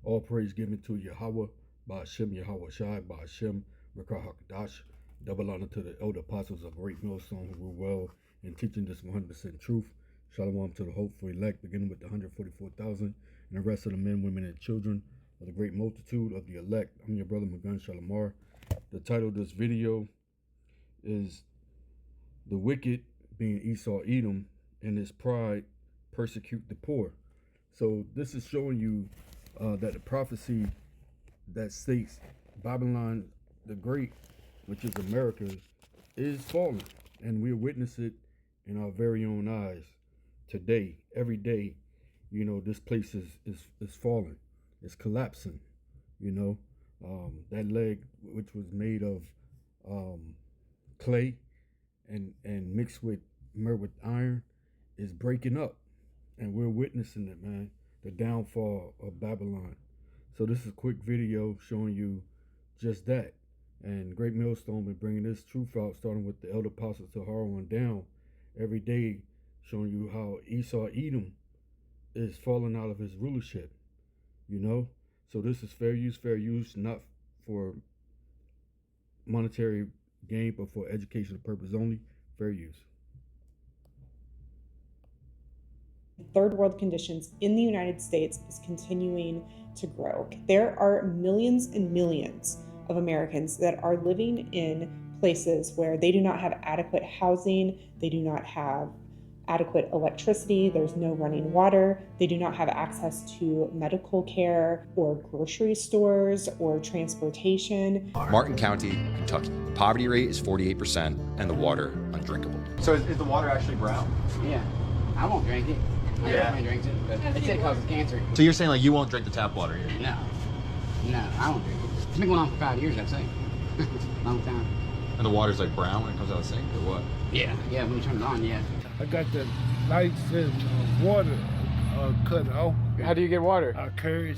All praise given to Yahweh, Ba'ashem Yahweh Shai, Ba'ashem Rekah HaKadosh. Double honor to the elder apostles of Great Millstone who were well in teaching this 100% truth. Shalom to the hopeful elect, beginning with the 144,000 and the rest of the men, women, and children of the great multitude of the elect. I'm your brother Magan Shalamar. The title of this video is The Wicked, being Esau Edom, and his pride persecute the poor. So this is showing you that the prophecy that states Babylon the Great, which is America, is falling, and we witness it in our very own eyes today. Every day, this place is falling, it's collapsing. That leg, which was made of clay and mixed with iron, is breaking up, and we're witnessing it, man. The downfall of Babylon. So this is a quick video showing you just that. And Great Millstone been bringing this truth out, starting with the elder apostles to Harrow on down, every day, showing you how Esau Edom is falling out of his rulership. So this is fair use, not for monetary gain, but for educational purpose only. Fair use. Third world conditions in the United States is continuing to grow. There are millions and millions of Americans that are living in places where they do not have adequate housing, they do not have adequate electricity, there's no running water, they do not have access to medical care or grocery stores or transportation. Martin County, Kentucky. Poverty rate is 48% and the water undrinkable. So is the water actually brown? Yeah, I won't drink it. My girlfriend drinks it, but they say it causes cancer. So you're saying like you won't drink the tap water here? No, I won't drink it. It's been going on for 5 years, I'd say. Long time. And the water's like brown when it comes out of the sink, or what? Yeah, when you turn it on, yeah. I got the lights and water cut off. How do you get water? I carry it.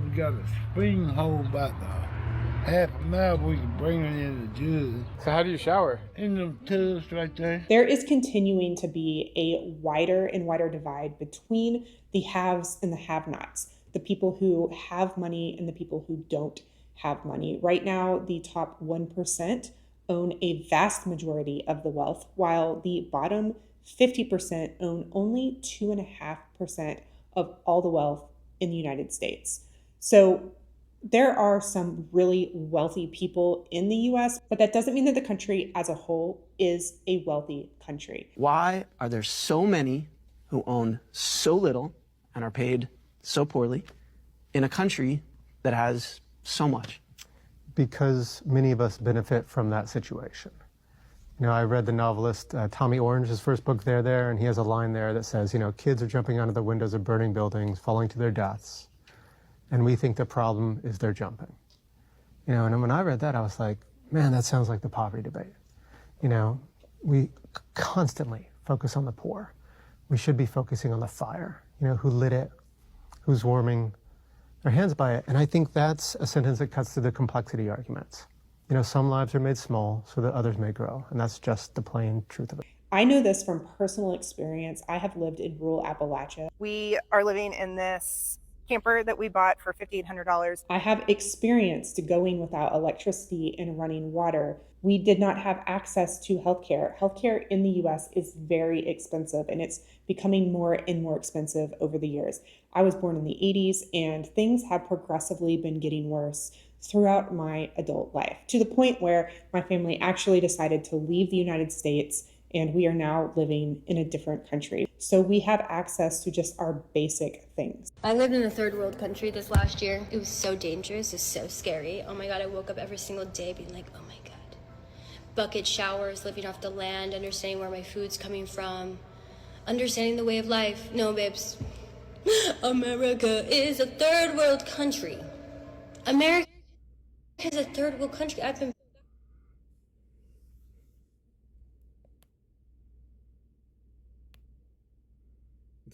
We got a spring hole about half a mile. We can bring it in the jug. So how do you shower? In the tubs right there. There is continuing to be a wider and wider divide between the haves and the have-nots, the people who have money and the people who don't have money. Right now, the top 1% own a vast majority of the wealth, while the bottom 50% own only 2.5% of all the wealth in the United States. So there are some really wealthy people in the US, but that doesn't mean that the country as a whole is a wealthy country. Why are there so many who own so little and are paid so poorly in a country that has so much? Because many of us benefit from that situation. I read the novelist Tommy Orange's first book, There, and he has a line there that says, kids are jumping out of the windows of burning buildings, falling to their deaths, and we think the problem is they're jumping. And when I read that, I was like, man, that sounds like the poverty debate. We constantly focus on the poor. We should be focusing on the fire, who lit it, who's warming their hands by it. And I think that's a sentence that cuts through the complexity arguments. Some lives are made small so that others may grow. And that's just the plain truth of it. I know this from personal experience. I have lived in rural Appalachia. We are living in this camper that we bought for $5,800. I have experienced going without electricity and running water. We did not have access to healthcare. Healthcare in the US is very expensive, and it's becoming more and more expensive over the years. I was born in the 80s, and things have progressively been getting worse throughout my adult life, to the point where my family actually decided to leave the United States, and we are now living in a different country. So we have access to just our basic things. I lived in a third world country this last year. It was so dangerous, it was so scary. Oh my God, I woke up every single day being like, oh my God. Bucket showers, living off the land, understanding where my food's coming from, understanding the way of life. No, babes. America is a third world country. America is a third world country. I've been...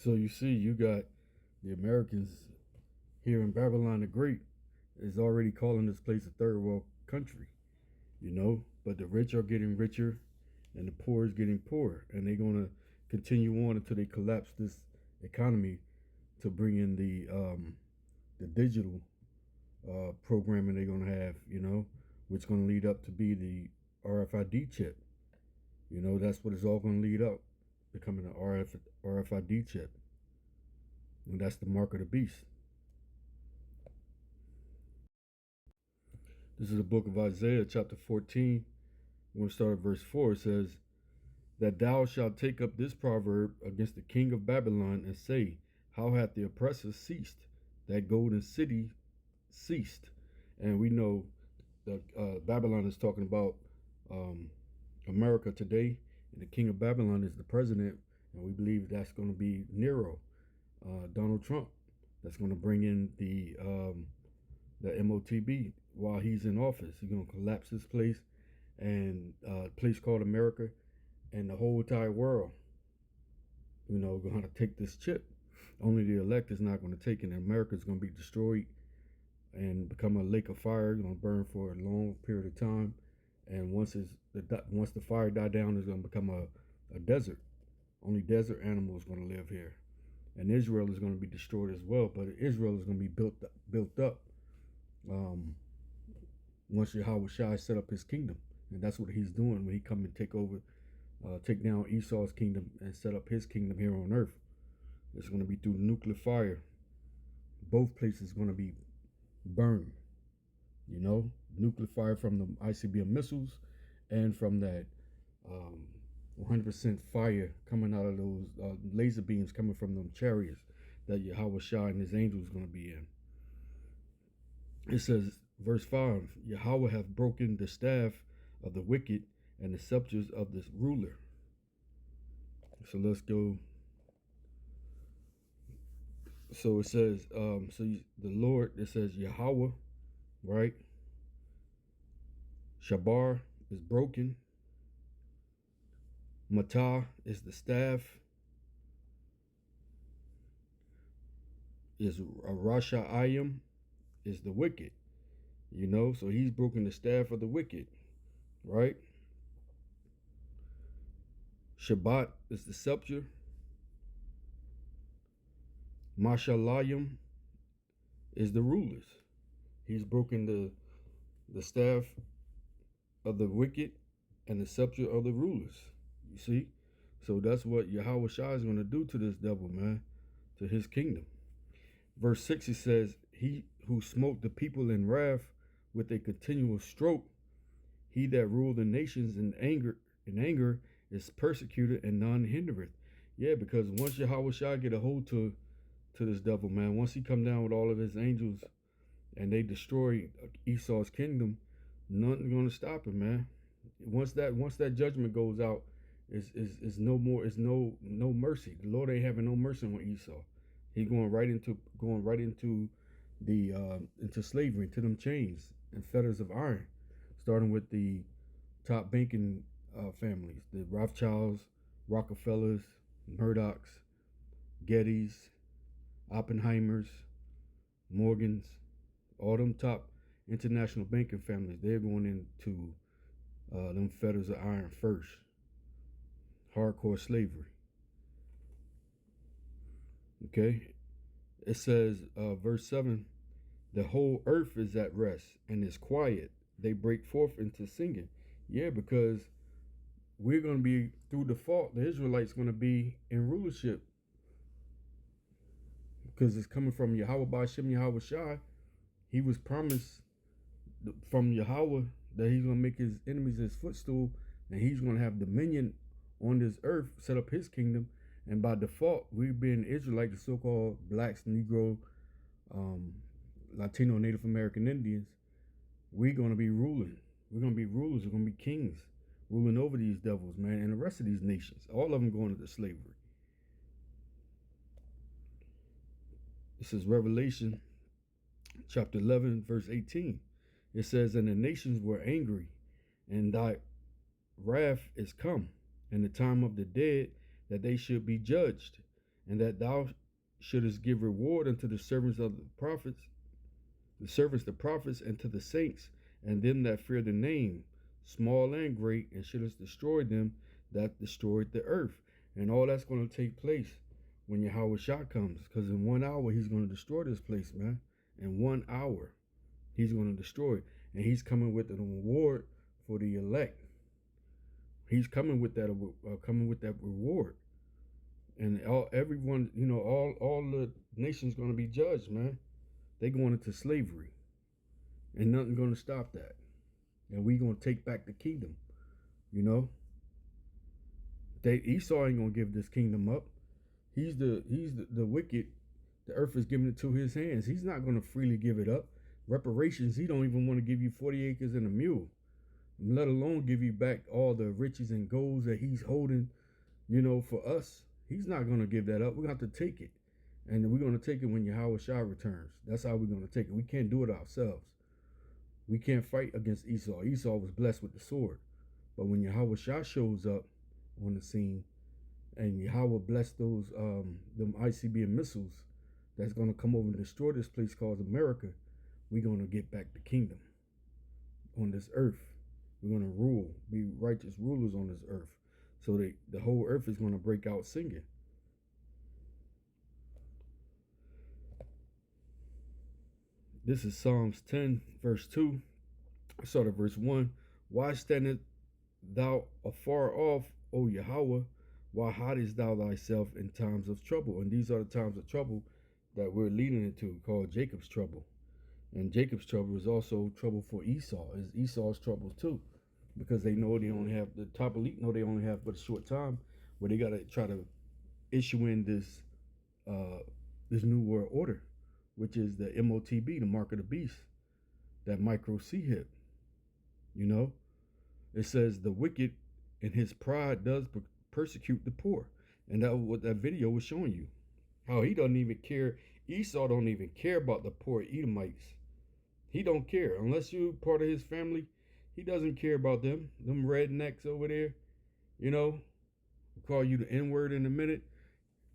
So you see, you got the Americans here in Babylon the Great is already calling this place a third world country, but the rich are getting richer and the poor is getting poorer, and they're going to continue on until they collapse this economy to bring in the digital programming they're going to have, you know, which is going to lead up to be the RFID chip. You know, that's what it's all going to lead up, becoming an RFID chip. And that's the mark of the beast. This is the book of Isaiah, chapter 14. We're going to start at verse 4. It says, that thou shalt take up this proverb against the king of Babylon and say, how hath the oppressor ceased? That golden city ceased. And we know that Babylon is talking about America today, and the king of Babylon is the president, and we believe that's going to be Nero, Donald Trump. That's going to bring in the MOTB while he's in office. He's going to collapse this place, and a place called America, and the whole entire world, you know, going to take this chip. Only the elect is not going to take it. And America is going to be destroyed and become a lake of fire. It's going to burn for a long period of time. And once the fire die down, it's going to become a desert. Only desert animals are going to live here. And Israel is going to be destroyed as well. But Israel is going to be built up once Yahweh Shai set up his kingdom. And that's what he's doing when he come and take down Esau's kingdom and set up his kingdom here on earth. It's going to be through nuclear fire. Both places are going to be burned. You know, nuclear fire from the ICBM missiles and from that 100% fire coming out of those laser beams coming from them chariots that Yahweh Shai and his angels are going to be in. It says, verse 5, Yahweh hath broken the staff of the wicked and the scepters of this ruler. So let's go. So it says, the Lord, it says Yahweh, right? Shabar is broken. Matah is the staff. Is Rasha Ayim is the wicked. You know, so he's broken the staff of the wicked, right? Shabbat is the scepter. Mashalayim is the rulers. He's broken the staff of the wicked and the scepter of the rulers. You see? So that's what Yahweh Shai is going to do to this devil, man, to his kingdom. Verse 6, it says, he who smote the people in wrath with a continual stroke, he that ruled the nations in anger is persecuted and none hindereth. Yeah, because once Yahweh Shai get a hold to this devil, man, once he come down with all of his angels and they destroy Esau's kingdom, nothing's going to stop him, man. Once that judgment goes out, is no more, is no mercy. The Lord ain't having no mercy on Esau. He going right into into slavery, into them chains and fetters of iron, starting with the top banking families, the Rothschilds, Rockefellers, Murdochs, Gettys, Oppenheimers, Morgans, all them top international banking families. They're going into them fetters of iron first. Hardcore slavery. Okay, it says, verse 7, the whole earth is at rest and is quiet. They break forth into singing. Yeah, because we're going to be, through default, the Israelites going to be in rulership. Because it's coming from Yahweh Ba'ashem Yahweh Shai. He was promised from Yahweh that he's going to make his enemies his footstool, and he's going to have dominion on this earth, set up his kingdom. And by default, we've been Israelite, the so-called blacks, Negro, Latino, Native American Indians. We're going to be ruling. We're going to be rulers. We're going to be kings, ruling over these devils, man, and the rest of these nations. All of them going into slavery. This is Revelation chapter 11, verse 18. It says, and the nations were angry, and thy wrath is come, and the time of the dead, that they should be judged, and that thou shouldest give reward unto the servants of the prophets, the prophets, and to the saints, and them that fear the name, small and great, and shouldest destroy them that destroyed the earth. And all that's going to take place when Yahweh Shai comes, because in 1 hour he's going to destroy this place, man. In 1 hour. He's going to destroy it. And he's coming with an award for the elect. He's coming with that reward. And everyone, all the nations going to be judged, man. They going into slavery. And nothing going to stop that. And we going to take back the kingdom. Esau ain't going to give this kingdom up. He's the wicked. The earth is giving it to his hands. He's not going to freely give it up. Reparations, he don't even want to give you 40 acres and a mule, let alone give you back all the riches and golds that he's holding, for us. He's not going to give that up. We're going to have to take it. And we're going to take it when Yahweh Shai returns. That's how we're going to take it. We can't do it ourselves. We can't fight against Esau. Esau was blessed with the sword. But when Yahweh Shai shows up on the scene, and Yahweh bless those them ICBM missiles that's going to come over and destroy this place called America, we're going to get back the kingdom on this earth. We're going to rule, be righteous rulers on this earth. So the whole earth is going to break out singing. This is Psalms 10, verse 2. I start at verse 1. Why standest thou afar off, O Yahweh? Why hidest thou thyself in times of trouble? And these are the times of trouble that we're leading into, called Jacob's trouble. And Jacob's trouble is also trouble for Esau. It's Esau's troubles too, because they know they only have, the top elite know they only have but a short time, where they got to try to issue in this new world order, which is the MOTB, the mark of the beast, that micro C hip. It says the wicked in his pride does persecute the poor, and that was what that video was showing you. How he doesn't even care. Esau don't even care about the poor Edomites. He don't care. Unless you're part of his family, he doesn't care about them. Them rednecks over there, we'll call you the N-word in a minute.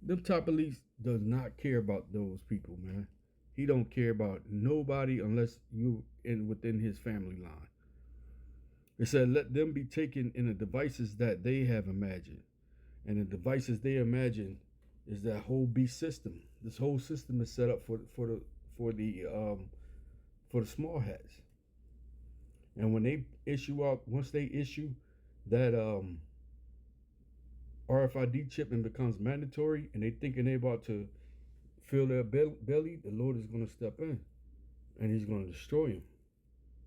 Them top elites does not care about those people, man. He don't care about nobody unless you within his family line. It said, let them be taken in the devices that they have imagined. And the devices they imagine is that whole beast system. This whole system is set up for the small hats. And when they once they issue that RFID chip and becomes mandatory, and they thinking they about to fill their belly, the Lord is going to step in, and he's going to destroy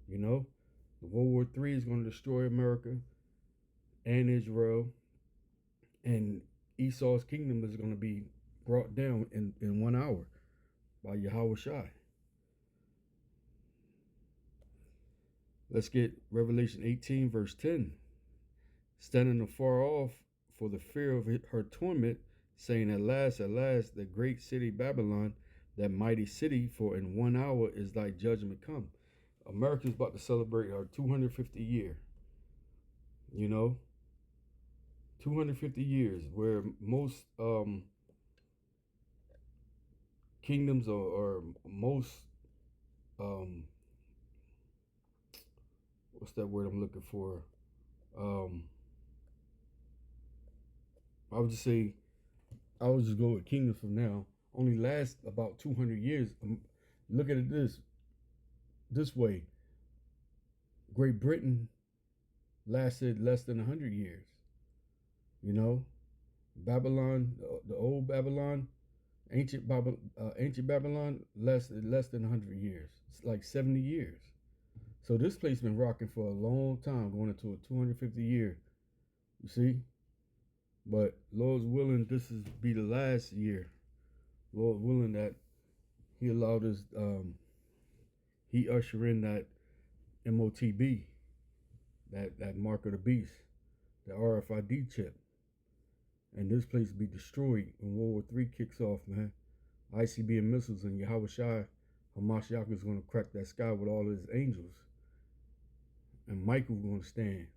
them. The World War III is going to destroy America and Israel, and Esau's kingdom is going to be brought down in 1 hour by Yahweh Shai. Let's get Revelation 18, verse 10. Standing afar off for the fear of her torment, saying, at last, the great city Babylon, that mighty city, for in 1 hour is thy judgment come. America's about to celebrate our 250 year. 250 years, where most kingdoms or most what's that word I'm looking for? I would just go with kingdoms from now. Only last about 200 years. Look at it this way. Great Britain lasted less than 100 years. Babylon, the old Babylon, ancient Babylon, less than 100 years. It's like 70 years. So this place been rocking for a long time, going into a 250 year. You see? But Lord's willing, this is be the last year. Lord willing that he allowed us, he usher in that MOTB, that mark of the beast, the RFID chip. And this place be destroyed when World War III kicks off, man. ICBM missiles, and Yahweh Shai, Hamashiach, is going to crack that sky with all his angels. And Michael's going to stand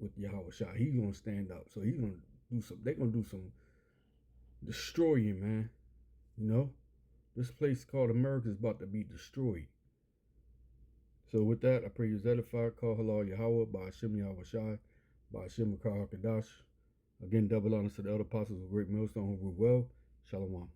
with Yahweh Shai. He's going to stand up. So he's going to do some, they're going to do some destroying, man. This place called America is about to be destroyed. So with that, I pray you're edified. Call halal Yahweh, by Hashem Yahweh Shai, by Hashem Makar HaKadash. Again, double honors to the elder apostles of Great Millstone who rule well. Shalom.